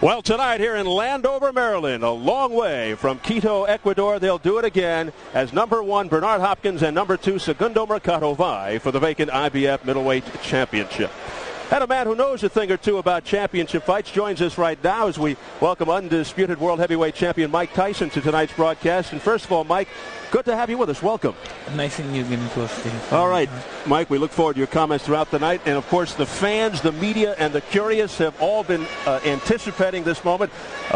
Well, tonight here in Landover, Maryland, a long way from Quito, Ecuador, they'll do it again as number 1 Bernard Hopkins and number 2 Segundo Mercado vie for the vacant IBF Middleweight Championship. And a man who knows a thing or two about championship fights joins us right now as we welcome undisputed world heavyweight champion Mike Tyson to tonight's broadcast. And first of all, Mike, good to have you with us. Welcome. Nice seeing you again, Steve. All right, Mike, we look forward to your comments throughout the night. And, of course, the fans, the media, and the curious have all been anticipating this moment.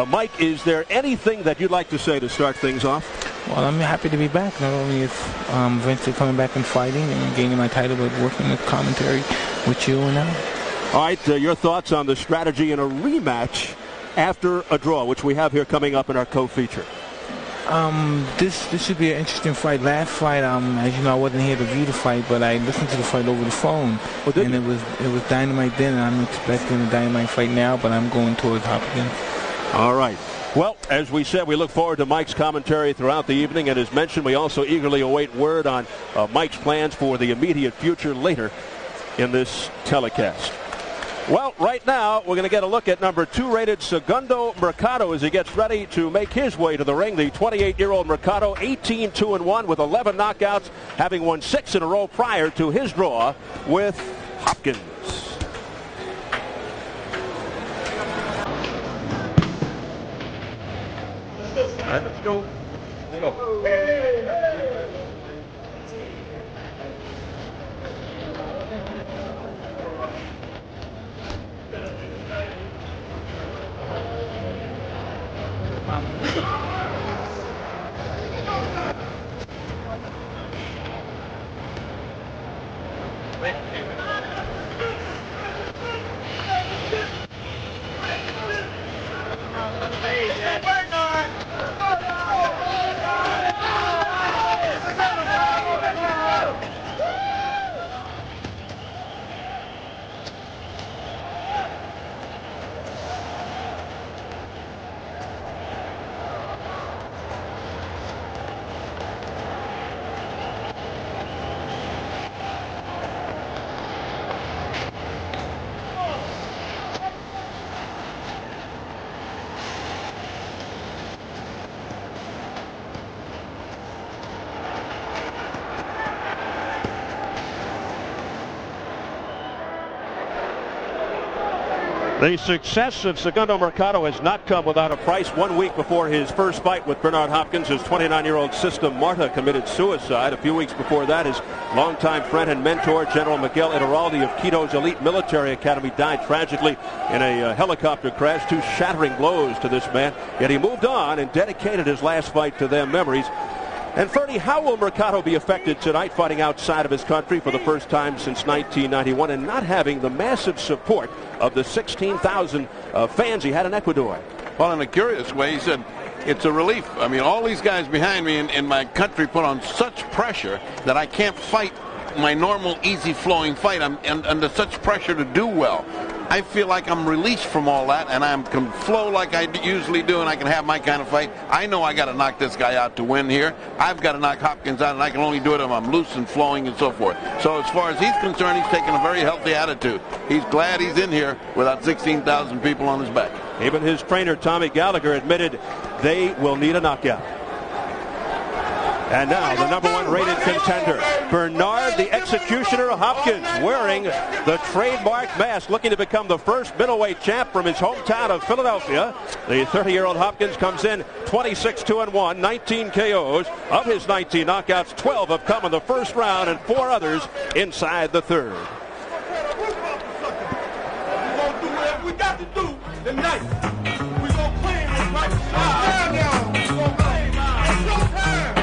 Mike, is there anything that you'd like to say to start things off? Well, I'm happy to be back. Not only is eventually coming back and fighting and gaining my title, but working with commentary with you and now. All right, your thoughts on the strategy in a rematch after a draw, which we have here coming up in our co-feature. This should be an interesting fight. Last fight, as you know, I wasn't here to view the fight, but I listened to the fight over the phone, and it was dynamite then, and I'm expecting a dynamite fight now, but I'm going towards Hopkins. All right. Well, as we said, we look forward to Mike's commentary throughout the evening, and as mentioned, we also eagerly await word on Mike's plans for the immediate future later in this telecast. Well, right now, we're going to get a look at number 2 rated Segundo Mercado as he gets ready to make his way to the ring. The 28-year-old Mercado, 18-2-1 with 11 knockouts, having won 6 in a row prior to his draw with Hopkins. All right, let's go. Let's go. The success of Segundo Mercado has not come without a price. 1 week before his first fight with Bernard Hopkins, his 29-year-old sister Marta committed suicide. A few weeks before that, his longtime friend and mentor, General Miguel Ederaldi of Quito's elite military academy, died tragically in a helicopter crash. 2 shattering blows to this man. Yet he moved on and dedicated his last fight to their memories. And Ferdy, how will Mercado be affected tonight fighting outside of his country for the first time since 1991 and not having the massive support of the 16,000 fans he had in Ecuador? Well, in a curious way, he said it's a relief. I mean, all these guys behind me in my country put on such pressure that I can't fight my normal easy-flowing fight. I'm under such pressure to do well. I feel like I'm released from all that, and I can flow like I usually do, and I can have my kind of fight. I know I got to knock this guy out to win here. I've got to knock Hopkins out, and I can only do it if I'm loose and flowing and so forth. So as far as he's concerned, he's taking a very healthy attitude. He's glad he's in here without 16,000 people on his back. Even his trainer, Tommy Gallagher, admitted they will need a knockout. And now the number 1 rated contender, Bernard the Executioner Hopkins, wearing the trademark mask, looking to become the first middleweight champ from his hometown of Philadelphia. The 30-year-old Hopkins comes in 26-2-1, 19 KOs. Of his 19 knockouts, 12 have come in the first round and 4 others inside the third. We're going to do whatever we got to do tonight. We're going to claim this right. We're going to claim it. It's your time.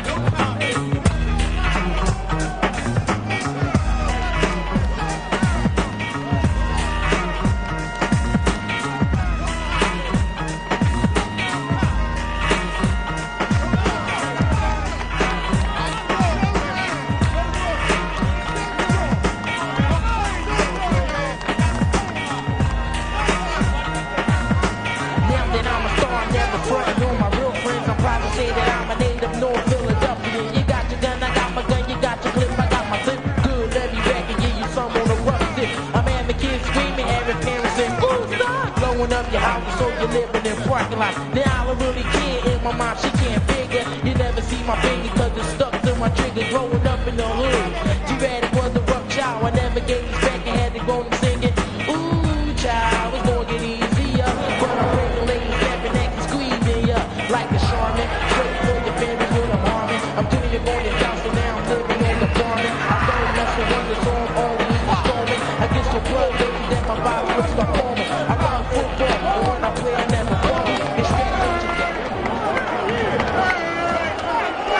your house, so you're living in parking lots. Now I really care in my mind, she can't figure. You never see my finger cause it's stuck to my trigger. Growing up in the hood, G-Radic was a rough child. I never gave respect and had to go and sing it. Ooh, child, it's gonna get easier. But I'm regulating, stepping next and squeezing ya like a Charmin. Straight for your fingers with a harmon. I'm doing your going down, so now I'm living on the farm. I don't mess with the song, always storming. I get so blood, baby, that my body looks like formal. I run football, but when I play, I never fall. It's straight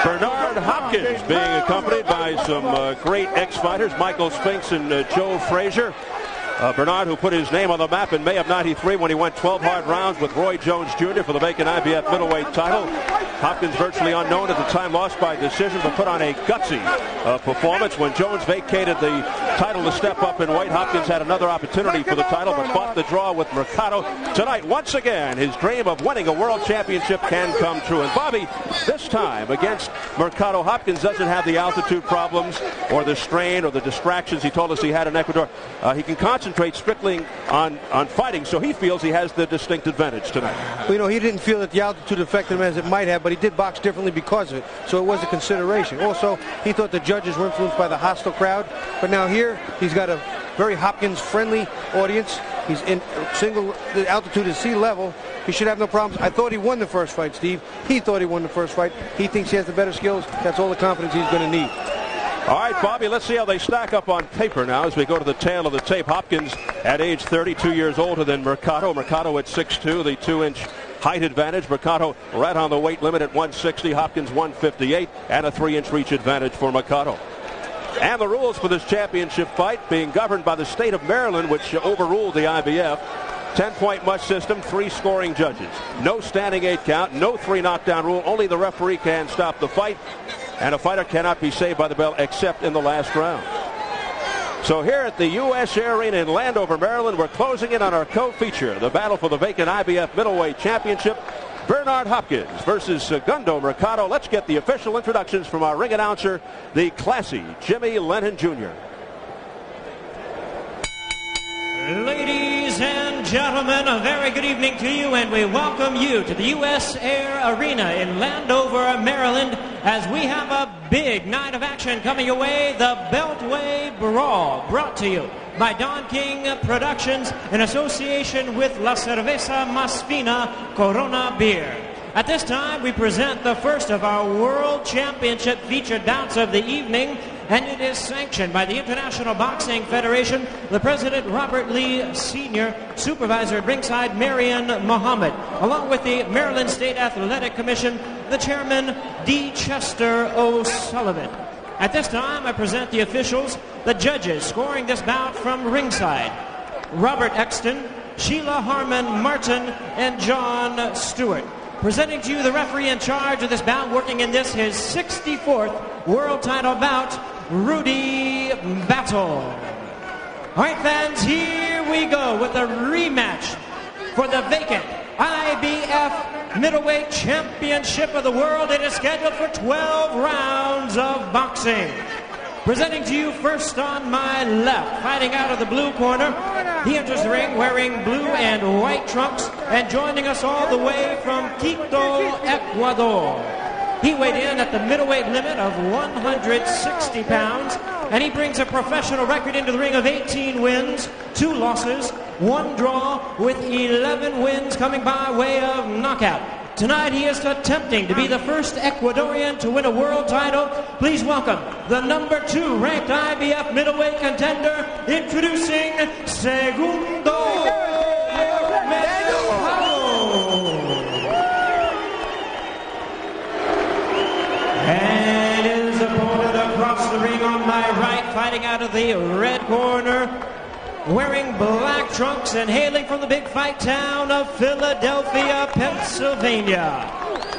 Bernard Hopkins being accompanied by some great ex-fighters, Michael Spinks and Joe Frazier. Bernard, who put his name on the map in May of '93 when he went 12 hard rounds with Roy Jones Jr. for the vacant IBF middleweight title. Hopkins, virtually unknown at the time, lost by decision, but put on a gutsy performance. When Jones vacated the title to step up in weight, Hopkins had another opportunity for the title, but fought the draw with Mercado. Tonight, once again, his dream of winning a world championship can come true. And Bobby, this time against Mercado, Hopkins doesn't have the altitude problems or the strain or the distractions he told us he had in Ecuador. He can concentrate strictly on fighting, so he feels he has the distinct advantage tonight. Well, you know, he didn't feel that the altitude affected him as it might have, but he did box differently because of it, so it was a consideration. Also, he thought the judges were influenced by the hostile crowd, but now here he's got a very Hopkins-friendly audience. He's in the altitude is sea level. He should have no problems. I thought he won the first fight, Steve. He thought he won the first fight. He thinks he has the better skills. That's all the confidence he's going to need. All right, Bobby, let's see how they stack up on paper now as we go to the tail of the tape. Hopkins at age 32 years older than Mercado. Mercado at 6'2", the 2-inch height advantage. Mercado right on the weight limit at 160. Hopkins 158, and a 3-inch reach advantage for Mercado. And the rules for this championship fight being governed by the state of Maryland, which overruled the IBF. 10-point must system, 3 scoring judges. No standing 8 count, no 3 knockdown rule. Only the referee can stop the fight. And a fighter cannot be saved by the bell except in the last round. So here at the USA Arena in Landover, Maryland, we're closing in on our co-feature, the battle for the vacant IBF middleweight championship. Bernard Hopkins versus Segundo Mercado. Let's get the official introductions from our ring announcer, the classy Jimmy Lennon Jr. Ladies and gentlemen, a very good evening to you, and we welcome you to the U.S. Air Arena in Landover, Maryland, as we have a big night of action coming your way, the Beltway Brawl, brought to you by Don King Productions in association with La Cerveza Más Fina Corona Beer. At this time, we present the first of our World Championship featured bouts of the evening, and it is sanctioned by the International Boxing Federation, the President Robert Lee Sr., Supervisor at ringside Marion Muhammad, along with the Maryland State Athletic Commission, the Chairman D. Chester O'Sullivan. At this time, I present the officials, the judges scoring this bout from ringside: Robert Exton, Sheila Harmon Martin, and John Stewart. Presenting to you the referee in charge of this bout, working in this his 64th world title bout, Rudy Battle. All right, fans, here we go with a rematch for the vacant IBF Middleweight Championship of the World. It is scheduled for 12 rounds of boxing. Presenting to you first on my left, fighting out of the blue corner, he enters the ring wearing blue and white trunks, and joining us all the way from Quito, Ecuador. He weighed in at the middleweight limit of 160 pounds, and he brings a professional record into the ring of 18 wins, 2 losses, 1 draw, with 11 wins coming by way of knockout. Tonight he is attempting to be the first Ecuadorian to win a world title. Please welcome the number 2 ranked IBF middleweight contender, introducing Segundo Mercado. And his opponent across the ring on my right, fighting out of the red corner, wearing black trunks and hailing from the big fight town of Philadelphia, Pennsylvania.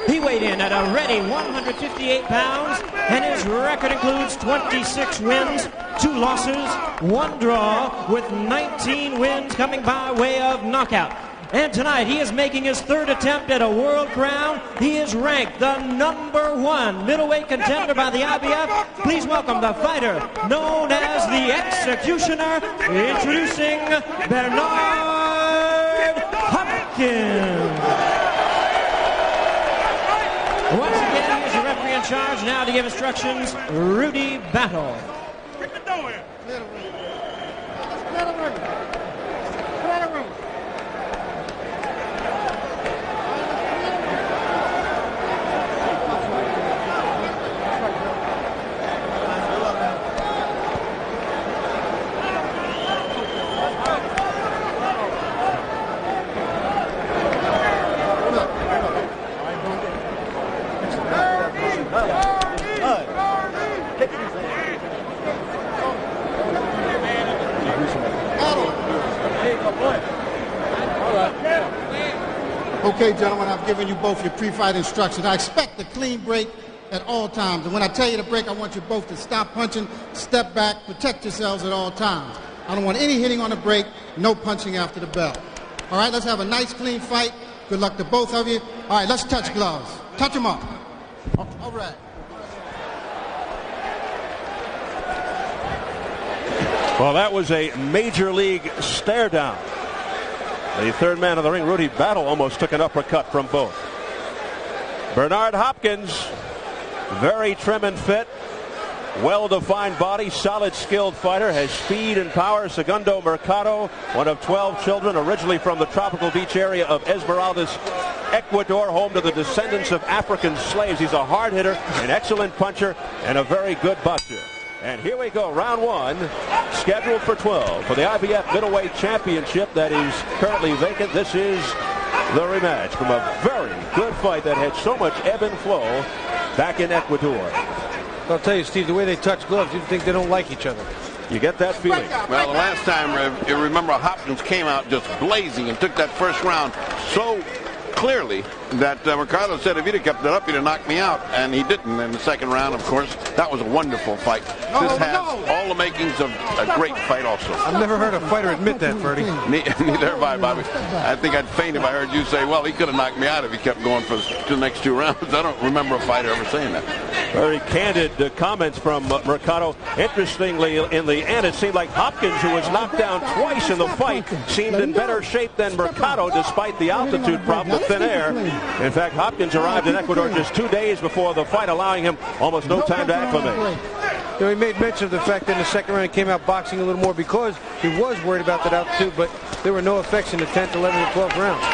He weighed in at a ready 158 pounds, and his record includes 26 wins, 2 losses, 1 draw, with 19 wins coming by way of knockout. And tonight he is making his 3rd attempt at a world crown. He is ranked the number 1 middleweight contender by the IBF. Please welcome the fighter known as the Executioner, introducing Bernard Hopkins. Hopkins. Once again, here's the referee in charge now to give instructions, Rudy Battle. Okay, gentlemen, I've given you both your pre-fight instructions. I expect a clean break at all times. And when I tell you to break, I want you both to stop punching, step back, protect yourselves at all times. I don't want any hitting on the break, no punching after the bell. All right, let's have a nice, clean fight. Good luck to both of you. All right, let's touch gloves. Touch them up. All right. Well, that was a major league stare down. The third man of the ring, Rudy Battle, almost took an uppercut from both. Bernard Hopkins, very trim and fit, well-defined body, solid, skilled fighter, has speed and power. Segundo Mercado, one of 12 children, originally from the tropical beach area of Esmeraldas, Ecuador, home to the descendants of African slaves. He's a hard hitter, an excellent puncher, and a very good buster. And here we go, round one, scheduled for 12 for the IBF Middleweight Championship that is currently vacant. This is the rematch from a very good fight that had so much ebb and flow back in Ecuador. I'll tell you, Steve, the way they touch gloves, you'd think they don't like each other. You get that feeling. Well, the last time, you remember, Hopkins came out just blazing and took that first round so clearly that Mercado said if he'd have kept it up, he'd have knocked me out, and he didn't in the second round. Of course, that was a wonderful fight. This has all the makings of a great fight also. I've never heard a fighter admit that, Freddie. Neither have I, Bobby. I think I'd faint if I heard you say, well, he could have knocked me out if he kept going for the next two rounds. I don't remember a fighter ever saying that. Very candid comments from Mercado. Interestingly, in the end, it seemed like Hopkins, who was knocked down twice in the fight, seemed in better shape than Mercado, despite the altitude problem with thin air. In fact, Hopkins arrived in Ecuador just 2 days before the fight, allowing him almost no time to acclimate. You know, he made mention of the fact that in the second round he came out boxing a little more because he was worried about that altitude, but there were no effects in the 10th, 11th, and 12th rounds.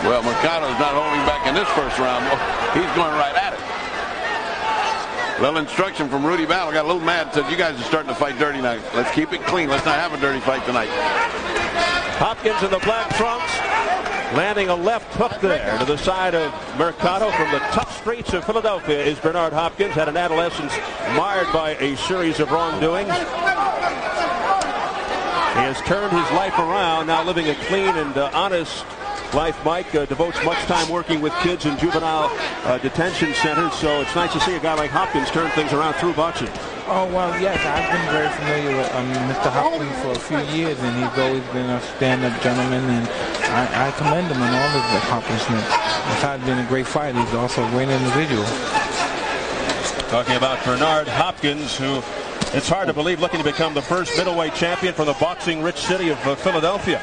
Well, Mercado's not holding back in this first round. He's going right at it. Little instruction from Rudy Battle. Got a little mad. Said, you guys are starting to fight dirty now. Let's keep it clean. Let's not have a dirty fight tonight. Hopkins in the black trunks, landing a left hook there to the side of Mercado. From the tough streets of Philadelphia is Bernard Hopkins. Had an adolescence marred by a series of wrongdoings. He has turned his life around, now living a clean and honest life. Mike devotes much time working with kids in juvenile detention centers, so it's nice to see a guy like Hopkins turn things around through boxing. Oh, well, yes, I've been very familiar with Mr. Hopkins for a few years, and he's always been a stand-up gentleman, and I commend him on all of his accomplishments. Besides being a great fighter, he's also a great individual. Talking about Bernard Hopkins, who, it's hard to believe, looking to become the first middleweight champion from the boxing-rich city of Philadelphia.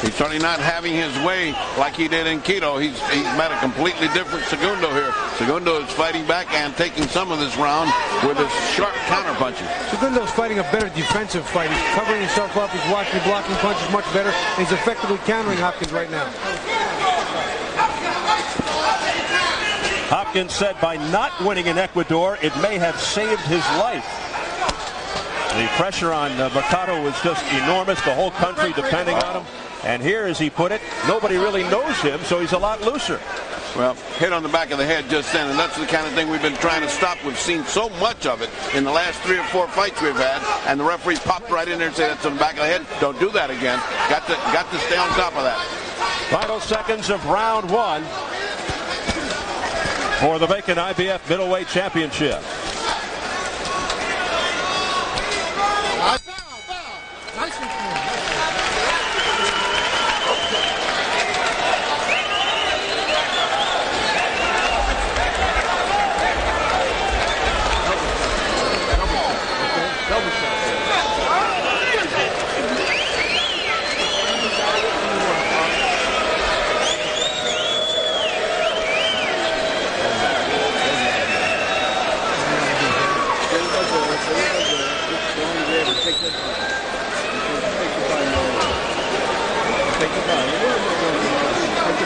He's certainly not having his way like he did in Quito. He's met a completely different Segundo here. Segundo is fighting back and taking some of this round with his sharp counter punches. Segundo's fighting a better defensive fight. He's covering himself up. He's watching the blocking punches much better. And he's effectively countering Hopkins right now. Hopkins said by not winning in Ecuador, it may have saved his life. The pressure on Mercado was just enormous. The whole country depending on him. And here, as he put it, nobody really knows him, so he's a lot looser. Well, hit on the back of the head just then, and that's the kind of thing we've been trying to stop. We've seen so much of it in the last 3 or 4 fights we've had, and the referee popped right in there and said, that's on the back of the head. Don't do that again. Got to stay on top of that. Final seconds of round one for the vacant IBF Middleweight Championship.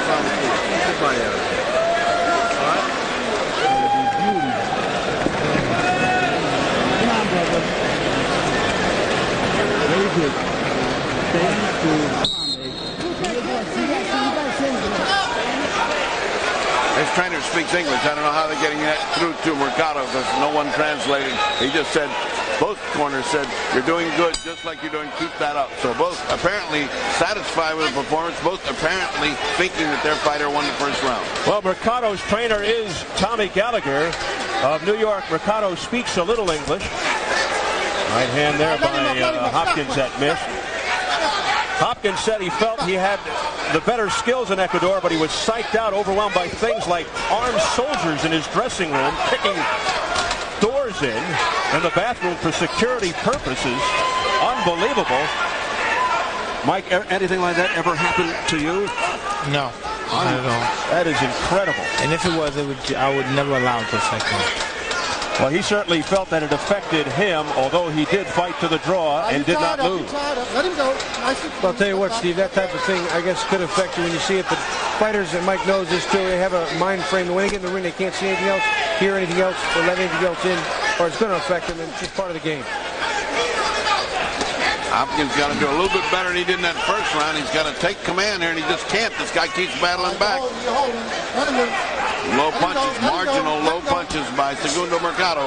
Goodbye, Eric. All right? Come on, brother. Very good. Thank you. His trainer speaks English. I don't know how they're getting that through to Mercado because no one translated. He just said, both corners said, you're doing good, just like you're doing, keep that up. So both apparently satisfied with the performance, both apparently thinking that their fighter won the first round. Well, Mercado's trainer is Tommy Gallagher of New York. Mercado speaks a little English. Right hand there by Hopkins that missed. Hopkins said he felt he had the better skills in Ecuador, but he was psyched out, overwhelmed by things like armed soldiers in his dressing room, kicking doors in the bathroom for security purposes. Unbelievable. Mike, anything like that ever happened to you? No, not at all. That is incredible. And if it was, I would never allow it to affect me. Well, he certainly felt that it affected him, although he did fight to the draw and did not lose. Let him go. Well, I'll tell you what, Steve, that type of thing, I guess, could affect you when you see it. But fighters, and Mike knows this too, they have a mind frame. When they get in the ring, they can't see anything else, hear anything else, or let anything else in, or it's going to affect them, and it's just part of the game. Hopkins got to do a little bit better than he did in that first round. He's got to take command here, and he just can't. This guy keeps battling back. Low punches, marginal low punches by Segundo Mercado.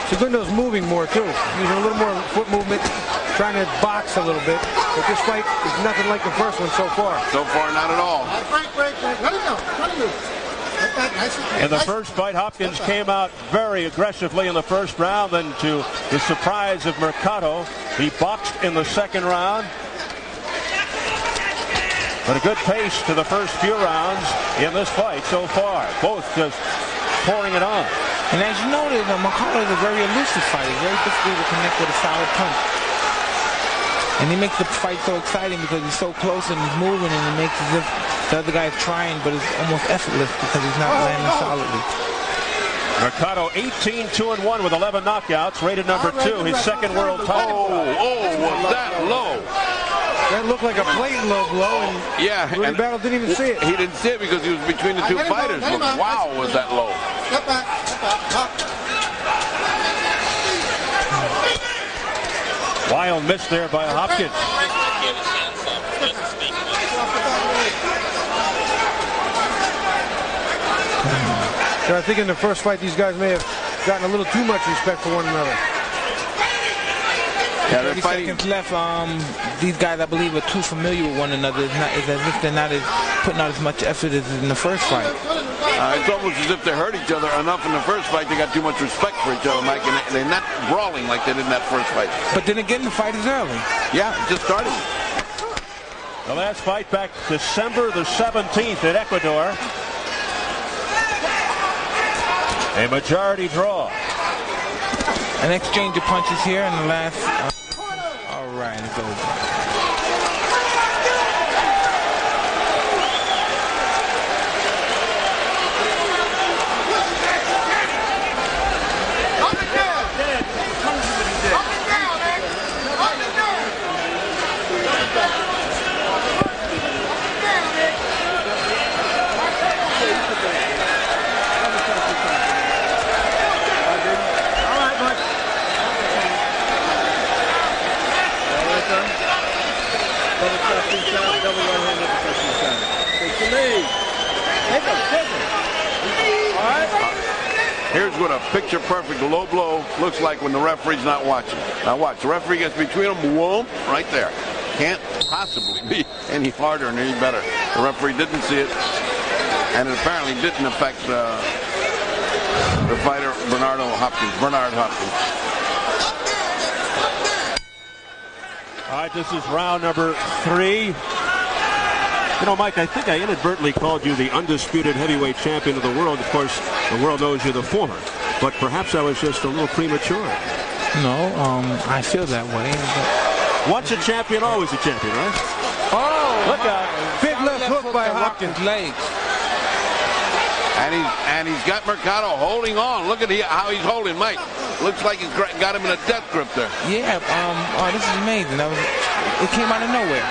Segundo's moving more, too. Using a little more foot movement, trying to box a little bit. But this fight is nothing like the first one so far. So far, not at all. Break. Let him go. Let him move. In the first fight, Hopkins came out very aggressively in the first round. Then, to the surprise of Mercado, he boxed in the second round. But a good pace to the first few rounds in this fight so far. Both just pouring it on. And as you noted, Mercado is a very elusive fighter. Very difficult to connect with a solid punch. And he makes the fight so exciting because he's so close and he's moving, and it makes it as if the other guy's trying, but it's almost effortless because he's not landing solidly. Mercado 18-2-1 with 11 knockouts, rated number 2, his second world title. Was that low? That looked like a blatant low blow, and yeah, Rudy Battle didn't even see it. He didn't see it because he was between the two fighters. But wow, was that low? Step back. Wild miss there by Hopkins. I think in the first fight, these guys may have gotten a little too much respect for one another. Yeah, 30 seconds left. These guys, I believe, are too familiar with one another. It's as if they're not putting out as much effort as in the first fight. It's almost as if they hurt each other enough in the first fight. They got too much respect for each other, Mike, and they're not brawling like they did in that first fight. But then again, the fight is early. Yeah, it just started. The last fight back December the 17th in Ecuador. A majority draw. An exchange of punches here in the last. All right, it's over. Here's what a picture-perfect low blow looks like when the referee's not watching. Now watch, the referee gets between them, whoop, right there. Can't possibly be any harder and any better. The referee didn't see it, and it apparently didn't affect the fighter, Bernard Hopkins. All right, this is round number 3. You know, Mike, I think I inadvertently called you the undisputed heavyweight champion of the world. Of course, the world knows you're the former. But perhaps I was just a little premature. No, I feel that way. But... Once a champion, always a champion, right? Oh, look out. Big left hook by Hopkins' legs. And he's got Mercado holding on. Look at how he's holding, Mike. Looks like he's got him in a death grip there. Yeah, this is amazing. It came out of nowhere.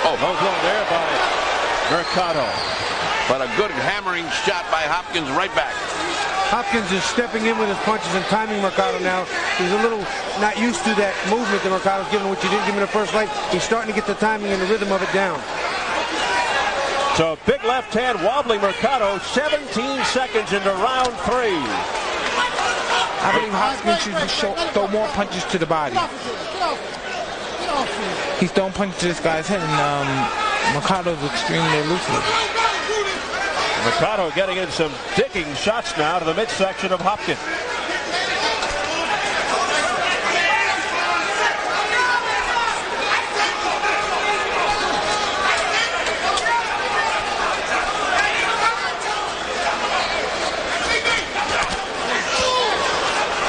Oh, Low blow there by Mercado. But a good hammering shot by Hopkins right back. Hopkins is stepping in with his punches and timing Mercado now. He's a little not used to that movement that Mercado's given, which he didn't give him in the first fight. He's starting to get the timing and the rhythm of it down. So big left hand wobbling Mercado, 17 seconds into round 3. I believe Hopkins should throw more punches to the body. He's throwing punches to this guy's head, and Mercado's extremely elusive. Mercado getting in some digging shots now to the midsection of Hopkins.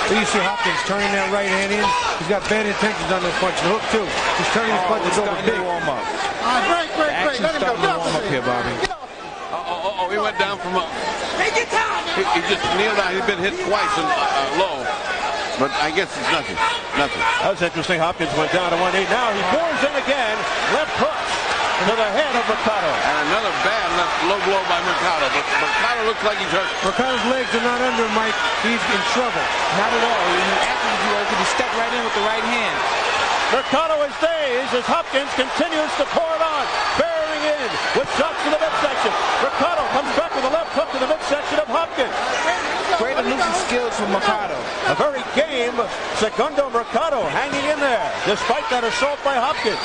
You see Hopkins turning that right hand in. He's got bad intentions on this punch. The hook, too. He's turning his punches over big. Warm up. Break. Let him go. Warm up here, Bobby. He went down from a... He just kneeled down. He'd been hit twice and low. But I guess it's nothing. That was interesting. Hopkins went down to one knee. Now he pours in again. Left hook to the head of Mercado. And another bad low blow by Mercado. But Mercado looks like he's hurt. Mercado's legs are not under him, Mike. He's in trouble. Not at all. After the duel, he stepped right in with the right hand. Mercado is dazed as Hopkins continues to pour it on. Bearing in with shots to the midsection. Mercado comes back with a left hook to the midsection of Hopkins. Great elusive skills from Mercado. A very game Segundo Mercado hanging in there despite that assault by Hopkins.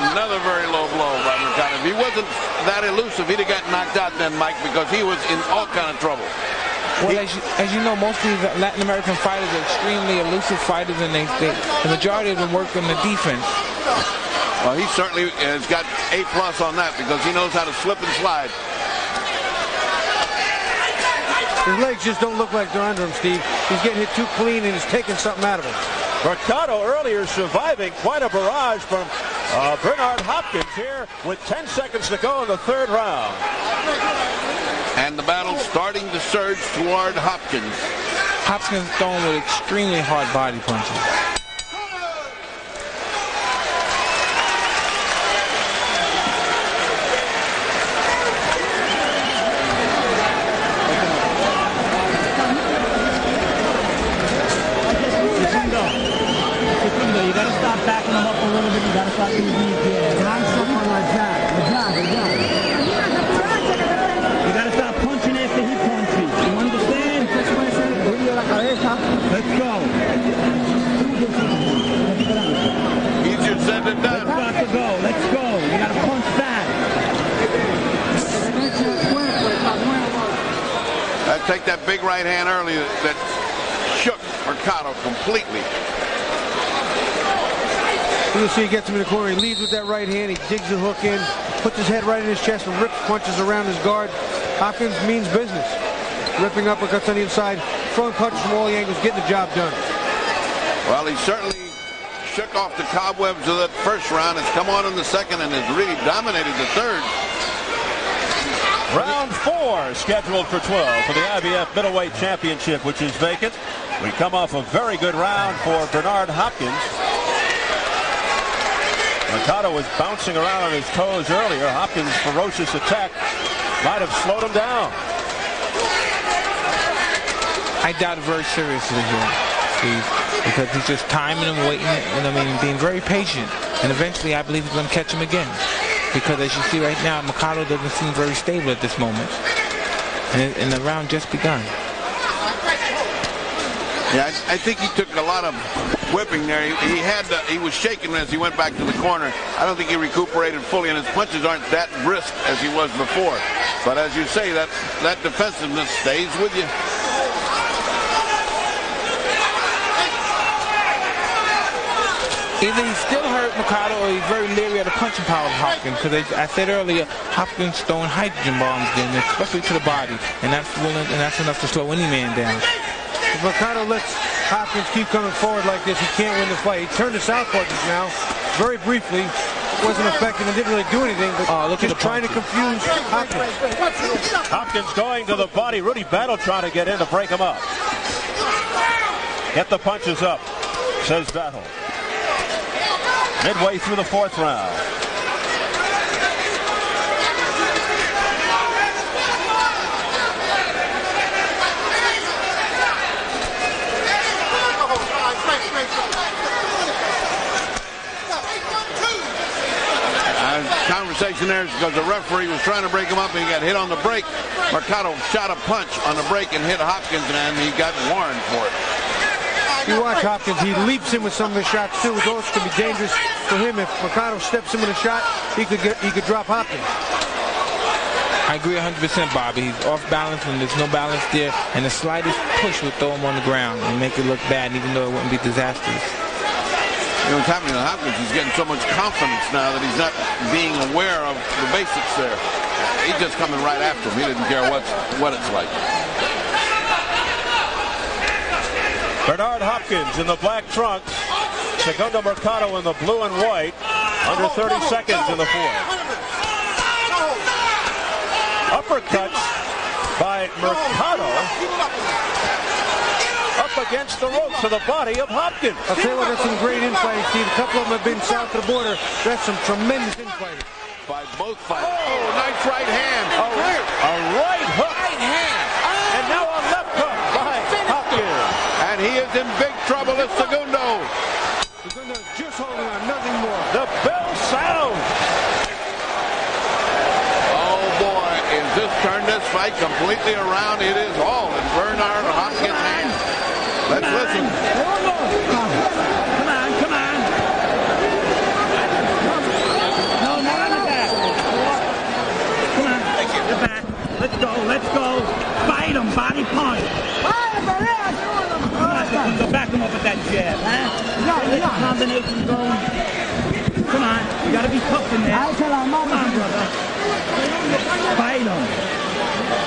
Another very low blow by Mercado. If he wasn't that elusive, he'd have gotten knocked out then, Mike, because he was in all kind of trouble. Well, as you know, most of these Latin American fighters are extremely elusive fighters, and the majority of them work on the defense. Well, he certainly has got A+ on that because he knows how to slip and slide. His legs just don't look like they're under him, Steve. He's getting hit too clean, and he's taking something out of him. Mercado earlier surviving quite a barrage from Bernard Hopkins here with 10 seconds to go in the third round. And the battle starting to surge toward Hopkins. Hopkins throwing with extremely hard body punches. You gotta stop backing him up a little bit. You gotta stop doing these. You gotta stop punching after he punches. You understand? Let's go. Easier said than done. Let's got to go. Let's go. You gotta punch back. I take that big right hand earlier that shook Mercado completely. You see he gets him in the corner. He leads with that right hand. He digs the hook in, puts his head right in his chest, and rips punches around his guard. Hopkins means business. Ripping uppercuts on the inside, throwing punches from all the angles, getting the job done. Well, he certainly shook off the cobwebs of that first round. Has come on in the second and has really dominated the third. Round 4 scheduled for 12 for the IBF Middleweight Championship, which is vacant. We come off a very good round for Bernard Hopkins. Mercado was bouncing around on his toes earlier. Hopkins' ferocious attack might have slowed him down. I doubt it very seriously here, Steve, because he's just timing and waiting, and being very patient. And eventually, I believe he's going to catch him again. Because as you see right now, Mercado doesn't seem very stable at this moment. And the round just begun. Yeah, I think he took a lot of whipping there. He was shaking as he went back to the corner. I don't think he recuperated fully, and his punches aren't that brisk as he was before. But as you say, that defensiveness stays with you. Either he's still hurt, Mercado, or he's very leery of the punching power of Hopkins. Because I said earlier, Hopkins throwing hydrogen bombs in, especially to the body, and that's enough to slow any man down. If Mercado lets Hopkins keep coming forward like this, he can't win the fight. He turned to southpaw just now, very briefly. Wasn't effective and didn't really do anything, but just trying to confuse Hopkins. Hopkins going to the body. Rudy Battle trying to get in to break him up. Get the punches up, says Battle. midway through the fourth round. Conversation there is because the referee was trying to break him up and he got hit on the break. Mercado shot a punch on the break and hit Hopkins, and he got warned for it. You watch Hopkins, he leaps in with some of his shots too. Those could be dangerous for him. If Mercado steps in with a shot, he could drop Hopkins. I agree 100%, Bobby. He's off balance when there's no balance there, and the slightest push would throw him on the ground and make it look bad, even though it wouldn't be disastrous. You know what's happening to Hopkins? He's getting so much confidence now that he's not being aware of the basics there. He's just coming right after him. He didn't care what it's like. Bernard Hopkins in the black trunks. Segundo Mercado in the blue and white. Under 30 seconds in the fourth. Uppercuts by Mercado. Up against the ropes to the body of Hopkins. I'll tell you what, that's some great infighting, Steve. A couple of them have been south of the border. That's some tremendous infighting. By both fighters. Oh, nice right hand. A right hook. Right hand. And now a left hook by Hopkins. And he is in big trouble as Segundo. Segundo's just holding on, nothing more. The bell sounds. Oh, boy. Is this turned this fight completely around? It is all in Bernard Hopkins' hands. Let's listen. Come on. No, not on the back. Come on. The back. Let's go. Fight him, body punch. Come on, back him up with that jab, huh? Let the combination go. Come on. You got to be tough in there. Come on, brother. Fight him.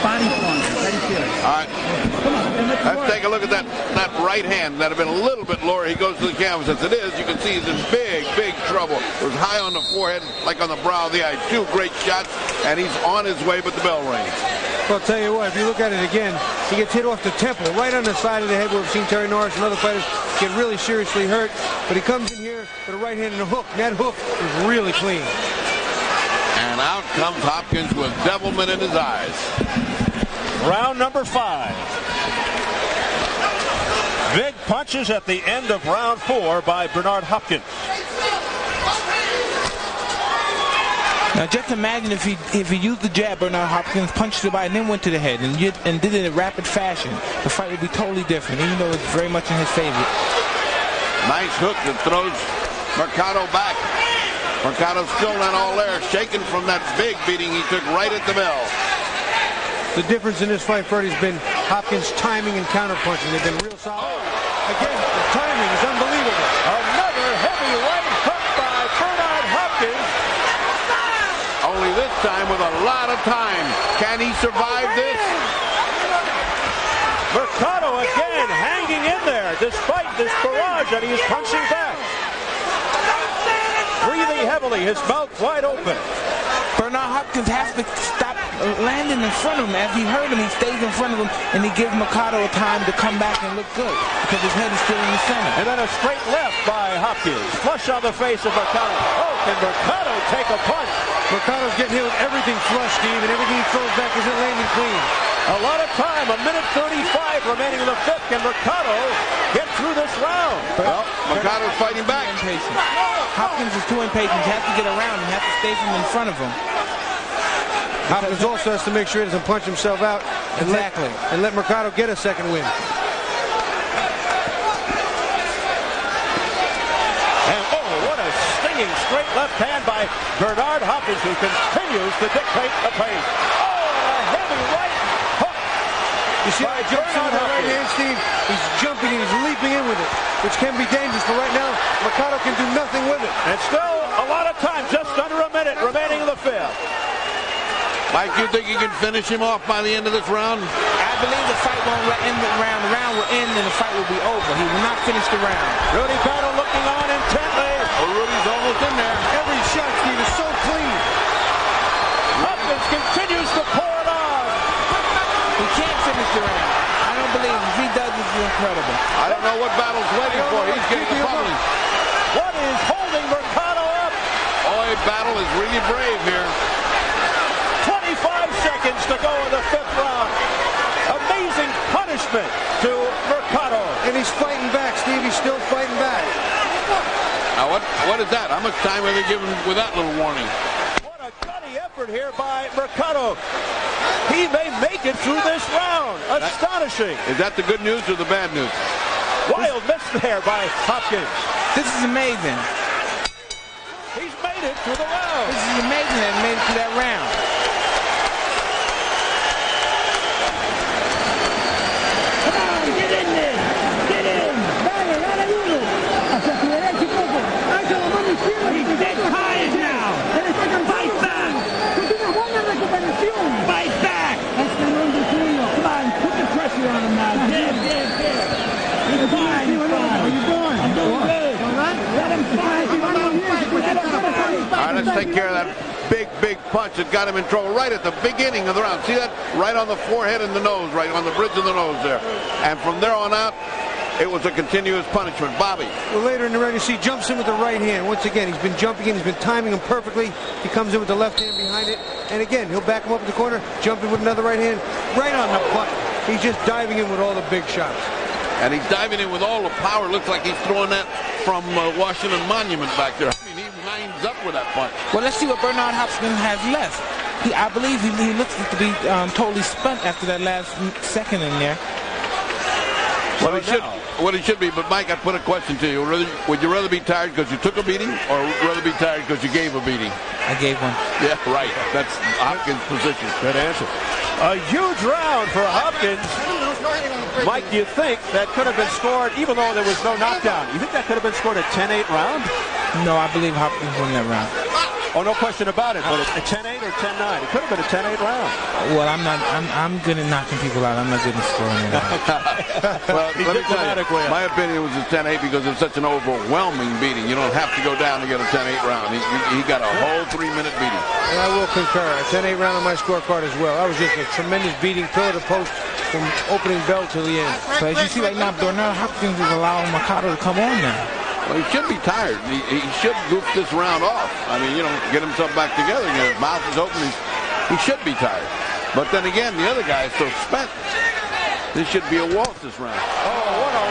Body punch. All right. Come on, let's take a look at that right hand that had been a little bit lower. He goes to the canvas. As it is, you can see he's in big trouble. It was high on the forehead, like on the brow of the eye. Two great shots, and he's on his way, but the bell rings. Well, I'll tell you what, if you look at it again, he gets hit off the temple, right on the side of the head where we've seen Terry Norris and other fighters get really seriously hurt. But he comes in here with a right hand and a hook. And that hook is really clean. And out comes Hopkins with devilment in his eyes. Round number 5. Big punches at the end of round 4 by Bernard Hopkins. Now just imagine if he used the jab, Bernard Hopkins punched the body and then went to the head and did it in rapid fashion. The fight would be totally different, even though it's very much in his favor. Nice hook that throws Mercado back. Mercado's still not all there, shaken from that big beating he took right at the bell. The difference in this fight, Freddie, has been Hopkins' timing and counterpunching. They've been real solid. Again, the timing is unbelievable. Another heavy right hook by Bernard Hopkins. Only this time with a lot of time. Can he survive this? Mercado again hanging in there despite this barrage, and he's punching back. Breathing heavily, his mouth wide open. Bernard Hopkins has to stop landing in front of him. As he hurt him, he stays in front of him, and he gives Mercado time to come back and look good because his head is still in the center. And then a straight left by Hopkins. Flush on the face of Mercado. Oh, can Mercado take a punch? Mercado's getting hit with everything flush, Steve, and everything he throws back isn't landing clean. A lot of time, 1 minute 35 remaining in the fifth. Can Mercado get through this round? Well, Mercado's fighting back. Hopkins is too impatient. He has to get around him. He has to stay from in front of him. Hopkins also has to make sure he doesn't punch himself out and let Mercado get a second win. And oh, what a stinging straight left hand by Bernard Hopkins, who continues to dictate the pace. Oh, a heavy right hook. You see how he jumps in with that right hand, Steve? He's jumping and he's leaping in with it, which can be dangerous, but right now, Mercado can do nothing with it. And still a lot of time, just under a minute remaining in the fifth. Mike, you think you can finish him off by the end of this round? I believe the fight won't end the round. The round will end and the fight will be over. He will not finish the round. Rudy Battle looking on intently. Oh, Rudy's almost in there. Every shot, Steve, is so clean. Hopkins continues to pour it on. He can't finish the round. I don't believe him. If he does, it's incredible. I don't know what Battle's waiting for. He's getting the public. What is holding Mercado battle is really brave here. 25 seconds to go in the 5th round. Amazing punishment to Mercado. And he's fighting back, Steve. He's still fighting back. Now, what is that? How much time are they giving with that little warning? What a gutty effort here by Mercado. He may make it through this round. Astonishing. Is that the good news or the bad news? Wild miss there by Hopkins. This is amazing. He's made it through the round. This is amazing that he made it through that round. Come on, get in there. Get in. Dale, dale duro. Hacia tu derecha un poco. Hacia la mano izquierda. He's dead tired now. Fight back. Una buena recuperación. Fight back. Come on, put the pressure on him now. He's fine. How you doing? I'm doing good. All right? Let him fight. All right, let's take care of that big punch that got him in trouble right at the beginning of the round. See that? Right on the forehead and the nose, right on the bridge of the nose there. And from there on out, it was a continuous punishment. Bobby. Well, later in the round, you see, jumps in with the right hand. Once again, he's been jumping in. He's been timing him perfectly. He comes in with the left hand behind it. And again, he'll back him up in the corner, jump in with another right hand, right on the butt. He's just diving in with all the big shots. And he's diving in with all the power. Looks like he's throwing that from Washington Monument back there. I mean, he winds up with that punch. Well, let's see what Bernard Hopkins has left. I believe he looks to be totally spent after that last second in there. Well, he should be. But Mike, I put a question to you. Would you rather be tired because you took a beating, or rather be tired because you gave a beating? I gave one. Yeah, right. That's Hopkins' position. Good answer. A huge round for Hopkins. Mike, do you think that could have been scored, even though there was no knockdown? You think that could have been scored a 10-8 round? No, I believe Hopkins won that round. Oh, no question about it. But a 10-8 or 10-9? It could have been a 10-8 round. Well, I'm good at knocking people out. I'm not good at scoring it. Well, let me tell you, my opinion was a 10-8 because it was such an overwhelming beating. You don't have to go down to get a 10-8 round. He got a whole 3-minute beating. And I will concur. A 10-8 round on my scorecard as well. That was just a tremendous beating, pillar to post from opening bell to the end. So as you see right now, Bernard Hopkins is allowing Mercado to come on now. Well, he should be tired. He should goof this round off. I mean, get himself back together. His mouth is open. He should be tired. But then again, the other guy is so spent. This should be a waltz this round. Oh, what a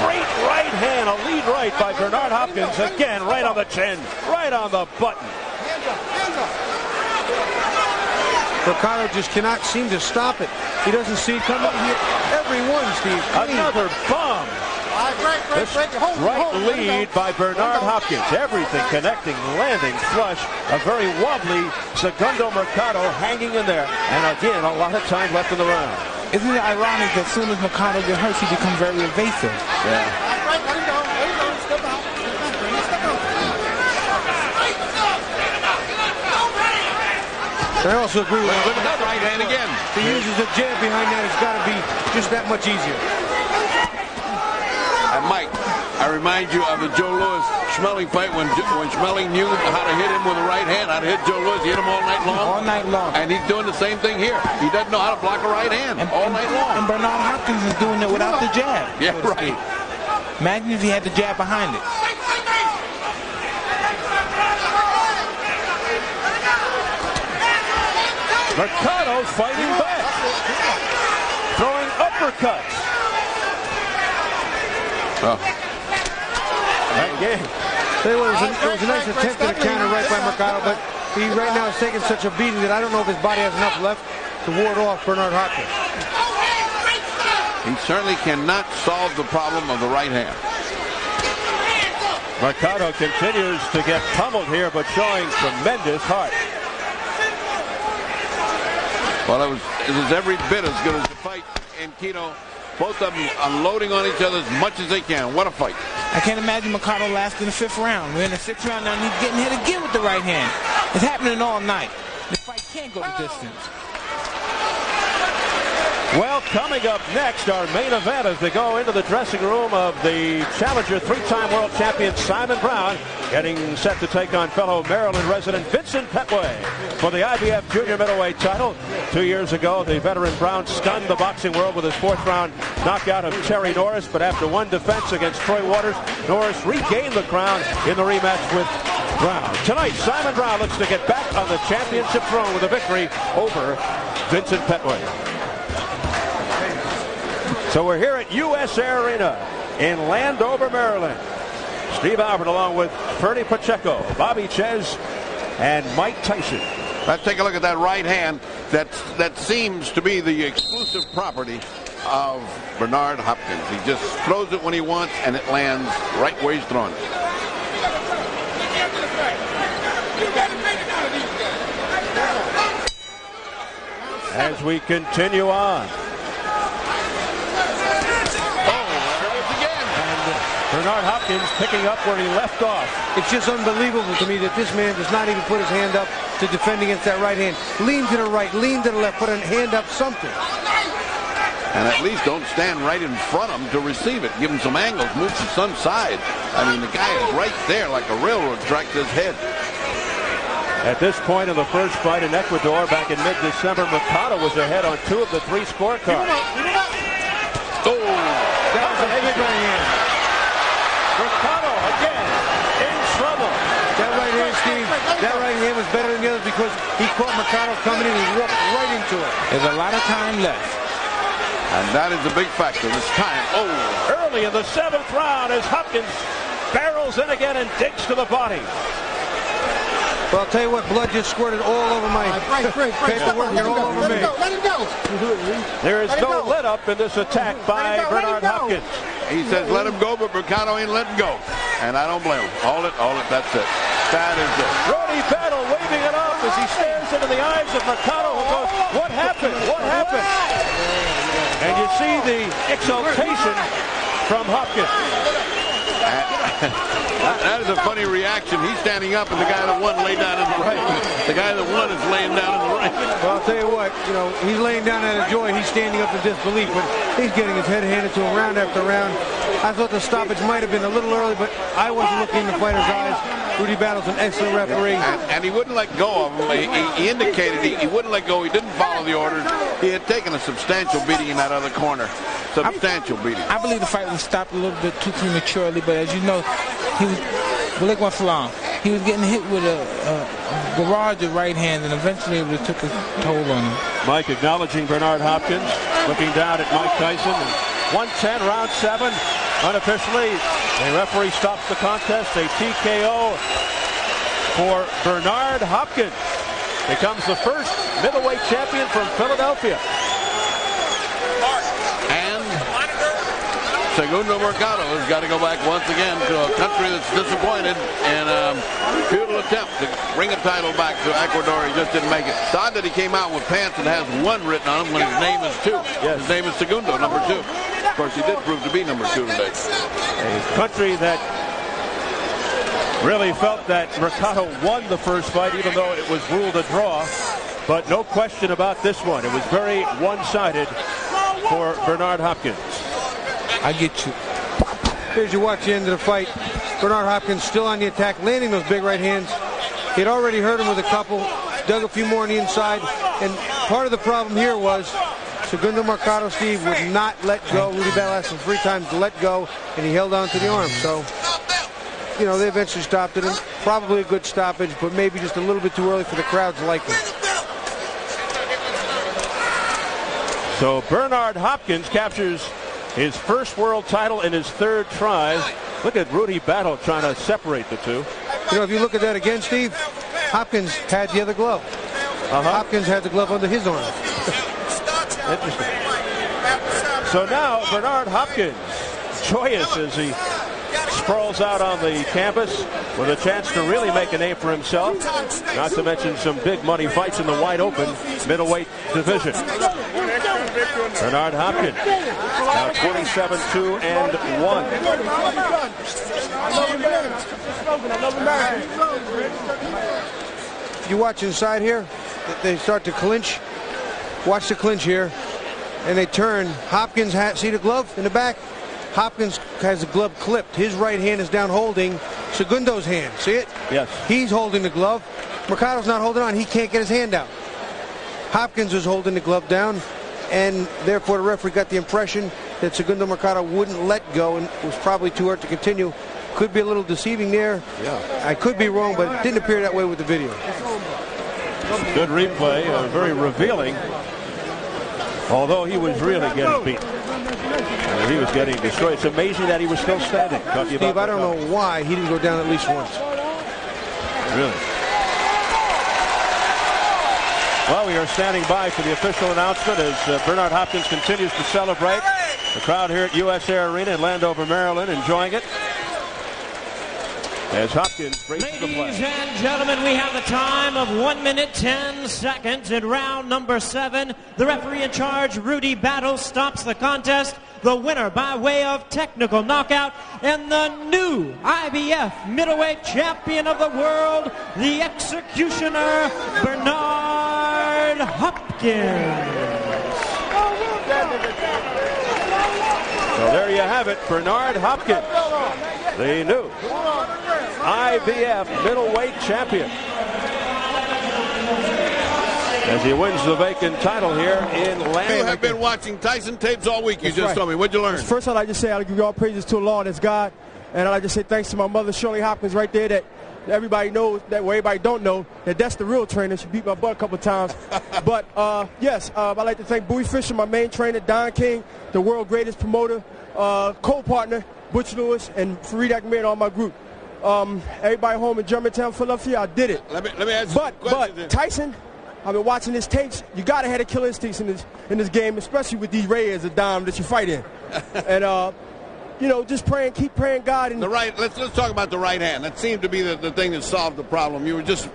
straight right hand. A lead right by Bernard Hopkins. Again, right on the chin. Right on the button. Mercado just cannot seem to stop it. He doesn't see it coming here. Every one, Steve. Another bomb. This right lead by Bernard Hopkins. Everything connecting, landing flush. A very wobbly Segundo Mercado hanging in there. And again, a lot of time left in the round. Isn't it ironic that as soon as Mercado gets hurt, he becomes very evasive? Yeah. I also agree with Look at that right hand again. He uses a jab behind that. It's got to be just that much easier. And Mike, I remind you of the Joe Louis-Schmeling fight when Schmeling knew how to hit him with a right hand, how to hit Joe Louis. He hit him all night long. All night long. And he's doing the same thing here. He doesn't know how to block a right hand all night long. And Bernard Hopkins is doing it without the jab. Yeah, right. Imagine if he had the jab behind it. Mercado fighting back. Throwing uppercuts. Again. It was a nice attempt at a counter right by Mercado, but he right now is taking such a beating that I don't know if his body has enough left to ward off Bernard Hopkins. He certainly cannot solve the problem of the right hand. Mercado continues to get pummeled here, but showing tremendous heart. Well, it was every bit as good as the fight in Quito. Both of them unloading on each other as much as they can. What a fight. I can't imagine Mercado lasting the 5th round. We're in the 6th round now, and he's getting hit again with the right hand. It's happening all night. The fight can't go the distance. Well, coming up next, our main event as they go into the dressing room of the challenger, 3-time world champion Simon Brown, getting set to take on fellow Maryland resident Vincent Petway for the IBF junior middleweight title. 2 years ago, the veteran Brown stunned the boxing world with his 4th round knockout of Terry Norris, but after one defense against Troy Waters, Norris regained the crown in the rematch with Brown. Tonight, Simon Brown looks to get back on the championship throne with a victory over Vincent Petway. So we're here at US Air Arena in Landover, Maryland. Steve Albert along with Ferdy Pacheco, Bobby Ches, and Mike Tyson. Let's take a look at that right hand. That seems to be the exclusive property of Bernard Hopkins. He just throws it when he wants, and it lands right where he's throwing it. As we continue on. Bernard Hopkins picking up where he left off. It's just unbelievable to me that this man does not even put his hand up to defend against that right hand. Lean to the right, lean to the left, put a hand up, something. And at least don't stand right in front of him to receive it. Give him some angles, move to some side. I mean, the guy is right there like a railroad track to his head. At this point in the first fight in Ecuador back in mid-December, Mercado was ahead on 2 of the 3 scorecards. Oh, that was a big right hand. Mercado again in trouble. That right hand, Steve, that right hand was better than the others because he caught Mercado coming in and walked right into it. There's a lot of time left. And that is a big factor this time. Oh, early in the 7th round as Hopkins barrels in again and digs to the body. Well, I'll tell you what, blood just squirted all over my paperwork and all over me. Let him go. There is no let up in this attack by Bernard Hopkins. He says let him go, but Mercado ain't letting go. And I don't blame him. Hold it, that's it. That is it. Brody Battle waving it off as he stares into the eyes of Mercado who goes, what happened? What happened? And you see the exultation from Hopkins. That is a funny reaction. He's standing up, and the guy that won laid down in the right. The guy that won is laying down in the right. Well, I'll tell you what, he's laying down out of joy. He's standing up in disbelief, but he's getting his head handed to him round after round. I thought the stoppage might have been a little early, but I wasn't looking in the fighter's eyes. Rudy Battle's an excellent referee. And he wouldn't let go of him. He indicated he wouldn't let go. He didn't follow the orders. He had taken a substantial beating in that other corner. Substantial beating. I believe the fight was stopped a little bit too prematurely, but as you know, he was getting hit with a barrage of right hand, and eventually it took a toll on him. Mike acknowledging Bernard Hopkins, looking down at Mike Tyson. 110, round 7. Unofficially, the referee stops the contest. A TKO for Bernard Hopkins. Becomes the first middleweight champion from Philadelphia. And Segundo Mercado has got to go back once again to a country that's disappointed in a futile attempt to bring a title back to Ecuador. He just didn't make it. It's odd that he came out with pants and has 1 written on him when his name is 2. Yes. His name is Segundo, number 2. Of course, he did prove to be number 2 today. A country that really felt that Mercado won the first fight, even though it was ruled a draw. But no question about this one. It was very one-sided for Bernard Hopkins. I get you. Here's you watch the end of the fight. Bernard Hopkins still on the attack, landing those big right hands. He'd already hurt him with a couple, dug a few more on the inside. And part of the problem here was Segundo Mercado, Steve, would not let go. Rudy Battle asked him 3 times to let go, and he held on to the arm. So, they eventually stopped it. Probably a good stoppage, but maybe just a little bit too early for the crowd's liking. So Bernard Hopkins captures his first world title in his 3rd try. Look at Rudy Battle trying to separate the two. If you look at that again, Steve, Hopkins had the other glove. Hopkins had the glove under his arm. Interesting. So now Bernard Hopkins, joyous as he sprawls out on the campus with a chance to really make a name for himself, not to mention some big money fights in the wide open middleweight division. Bernard Hopkins now 27-2-1. You watch inside here, they start to clinch. Watch the clinch here, and they turn. Hopkins see the glove in the back? Hopkins has the glove clipped. His right hand is down holding Segundo's hand. See it? Yes. He's holding the glove. Mercado's not holding on. He can't get his hand out. Hopkins was holding the glove down, and therefore the referee got the impression that Segundo Mercado wouldn't let go and was probably too hurt to continue. Could be a little deceiving there. Yeah. I could be wrong, but it didn't appear that way with the video. Good replay, very revealing. Although he was really getting beat. He was getting destroyed. It's amazing that he was still standing. Steve, I don't know why he didn't go down at least once. Really? Well, we are standing by for the official announcement as Bernard Hopkins continues to celebrate. The crowd here at US Air Arena in Landover, Maryland, enjoying it. As Hopkins breaks the flag. Ladies and gentlemen, we have a time of 1 minute 10 seconds in round number 7. The referee in charge, Rudy Battle, stops the contest. The winner by way of technical knockout and the new IBF middleweight champion of the world, the executioner, Bernard Hopkins. So there you have it, Bernard Hopkins, the new IBF middleweight champion, as he wins the vacant title here in Landover. You have been watching Tyson tapes all week. You just told me. What'd you learn? First, I'd like to say I'll give you all praises to the Lord as God, and I'd like to say thanks to my mother, Shirley Hopkins, right there, that everybody knows, that where everybody don't know, that's the real trainer. She beat my butt a couple of times. But, yes, I'd like to thank Bowie Fisher, my main trainer, Don King, the world's greatest promoter, co-partner, Butch Lewis, and Fareed Ahmed, and all my group. Everybody home in Germantown, Philadelphia, I did it. Let me ask you a question. But Tyson, I've been watching his tapes. You got to have the killer instincts in this game, especially with these Reyes of dime that you fight in. And, you know, just keep praying God. And the right. Let's talk about the right hand. That seemed to be the thing that solved the problem. You were just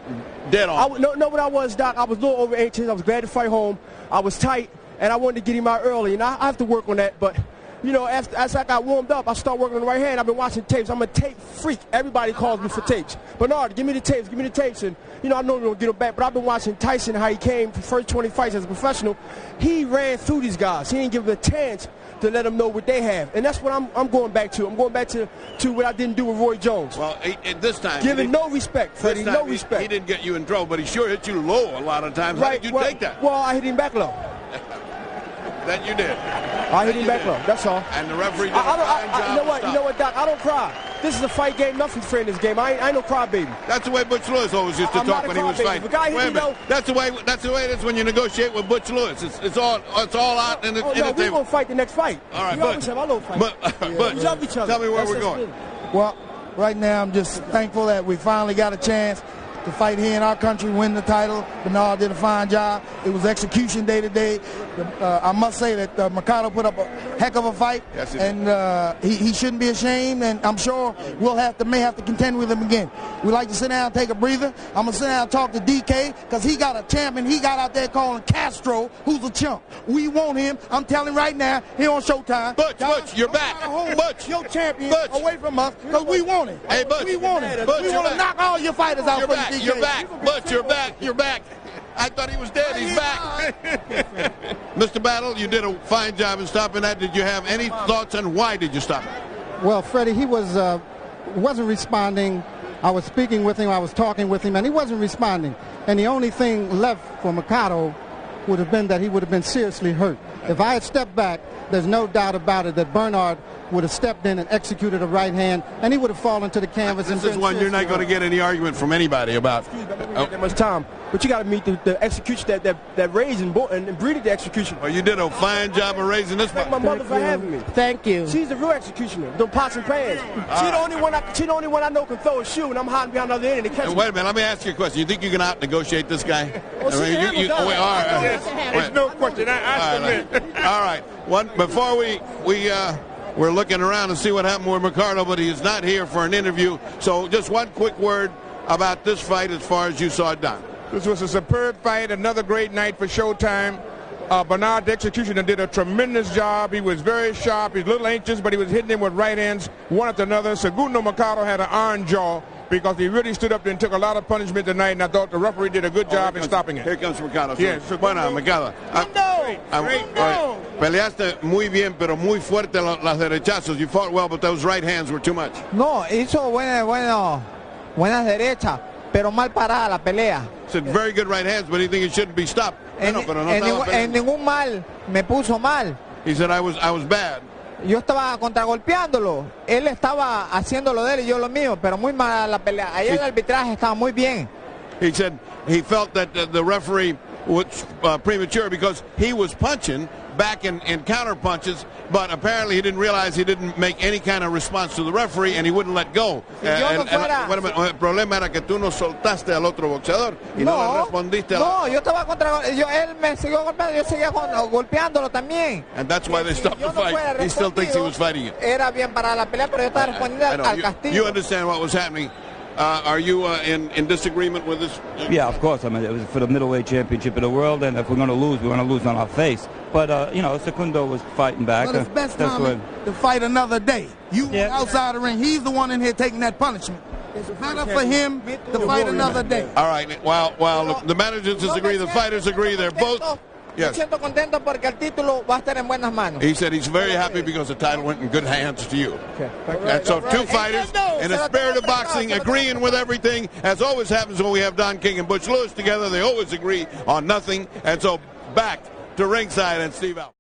dead on. No, what I was, Doc, I was a little over 18. I was glad to fight home. I was tight, and I wanted to get him out early. And I have to work on that, but. You know, as I got warmed up, I started working on the right hand. I've been watching tapes. I'm a tape freak. Everybody calls me for tapes. Bernard, give me the tapes. Give me the tapes. And, you know, I know we don't get them back, but I've been watching Tyson, how he came for the first 20 fights as a professional. He ran through these guys. He didn't give them a chance to let them know what they have. And that's what I'm going back to. I'm going back to what I didn't do with Roy Jones. Well, this time. Giving no respect, Freddie, no respect. He didn't get you in trouble, but he sure hit you low a lot of times. Right, how did you take that? Well, I hit him back low. That you did. I hit him back low. That's all. And the referee did a fine job. You know what, Doc? I don't cry. This is a fight game. Nothing's fair in this game. I ain't no crybaby. That's the way Butch Lewis always used to talk when he was fighting. Wait a minute. That's the way it is when you negotiate with Butch Lewis. It's all out in the table. We're gonna fight the next fight. All right, we always have our little fight. But we love each other. Tell me where we're going. Well, right now I'm just thankful that we finally got a chance to fight here in our country, win the title. Bernard did a fine job. It was execution day today. I must say that Mercado put up a heck of a fight, yes, and he shouldn't be ashamed, and I'm sure may have to contend with him again. We like to sit down and take a breather. I'm going to sit down and talk to DK, because he got a champion. He got out there calling Castro, who's a chump. We want him. I'm telling him right now, he on Showtime. Butch, you're back. Butch, your champion away from us, because we want him. Hey, Butch. We want him. Butch, we want to knock all your fighters out. You're back. Butch, you're back. You're back. I thought he was dead. He's back. Mr. Battle, you did a fine job in stopping that. Did you have any thoughts on why did you stop it? Well, Freddie, he wasn't responding. I was speaking with him. I was talking with him, and he wasn't responding. And the only thing left for Mercado would have been that he would have been seriously hurt. If I had stepped back, there's no doubt about it that Bernard would have stepped in and executed a right hand, and he would have fallen to the canvas. This is one you're not going to get any argument from anybody about. Excuse me, I don't get that much time. But you got to meet the execution that raised and breeded the execution. Well, you did a fine job of raising this fight. Thank my mother for having me. Thank you. She's the real executioner. The pots and pans. She's the only one I know can throw a shoe, and I'm hiding behind the other end and catch me. Wait a minute. Let me ask you a question. You think you can out-negotiate this guy? Well, There's no question. I submit. All right. Before we're looking around to see what happened with Mercado, but he is not here for an interview. So just one quick word about this fight as far as you saw it done. This was a superb fight, another great night for Showtime. Bernard, the executioner, did a tremendous job. He was very sharp. He's a little anxious, but he was hitting him with right hands, one after another. Segundo Mercado had an iron jaw because he really stood up and took a lot of punishment tonight, and I thought the referee did a good job in stopping it. Here comes Mercado. Yes. Bueno, Mercado. Peleaste muy bien, pero muy fuerte las derechazos. You fought well, but those right hands were too much. No, hizo buenas derechas, pero mal parada la pelea. Said very good right hands, but he think it shouldn't be stopped. En ningún mal me puso mal. He said I was bad. Yo estaba contragolpeándolo. Él estaba haciendo lo de él y yo lo mío, pero muy mala la pelea. Ayer el arbitraje estaba muy bien. He said he felt that the referee was premature because he was punching back in counter punches, but apparently he didn't realize he didn't make any kind of response to the referee and he wouldn't let go. El problema era que tú no soltaste al otro boxeador y no le respondiste. No, yo estaba él me siguió golpeando, yo seguía golpeándolo también. And that's why they stopped the fight. He still thinks he was fighting it. Era bien para la pelea, pero yo estaba respondiendo al castigo. You understand what was happening. Are you in disagreement with this? Yeah, of course. I mean, it was for the middleweight championship of the world, and if we're going to lose, we want to lose on our face. But, you know, Segundo was fighting back. But it's best time to fight another day. You outside the ring, he's the one in here taking that punishment. It's better for him to fight another day. All right. While look, the managers disagree, the fighters agree. They're both... Yes. Me siento contento porque el título va a estar en buenas manos. He said he's very happy because the title went in good hands to you. Okay. And so two fighters in the spirit of boxing, agreeing with everything, as always happens when we have Don King and Butch Lewis together. They always agree on nothing. And so back to ringside and Steve out.